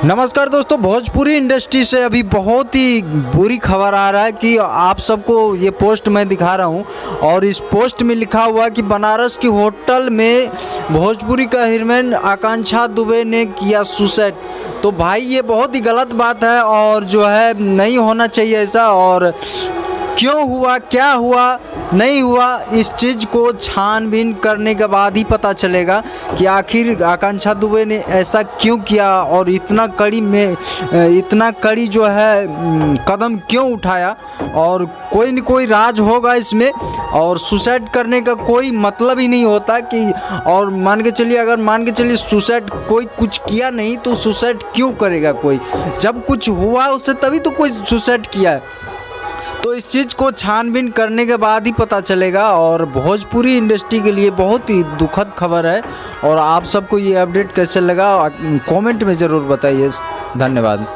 नमस्कार दोस्तों, भोजपुरी इंडस्ट्री से अभी बहुत ही बुरी खबर आ रहा है कि आप सबको ये पोस्ट मैं दिखा रहा हूँ और इस पोस्ट में लिखा हुआ है कि बनारस की होटल में भोजपुरी का हीरोइन आकांक्षा दुबे ने किया सुसाइड। तो भाई ये बहुत ही गलत बात है और जो है नहीं होना चाहिए ऐसा। और क्यों हुआ, क्या हुआ, नहीं हुआ, इस चीज़ को छानबीन करने के बाद ही पता चलेगा कि आखिर आकांक्षा दुबे ने ऐसा क्यों किया और इतना कड़ी जो है कदम क्यों उठाया। और कोई न कोई राज होगा इसमें। और सुसाइड करने का कोई मतलब ही नहीं होता कि, और मान के चलिए सुसाइड कोई कुछ किया नहीं तो सुसाइड क्यों करेगा कोई। जब कुछ हुआ उससे तभी तो कोई सुसाइड किया है। तो इस चीज़ को छानबीन करने के बाद ही पता चलेगा। और भोजपुरी इंडस्ट्री के लिए बहुत ही दुखद खबर है। और आप सबको ये अपडेट कैसे लगा कमेंट में ज़रूर बताइए। धन्यवाद।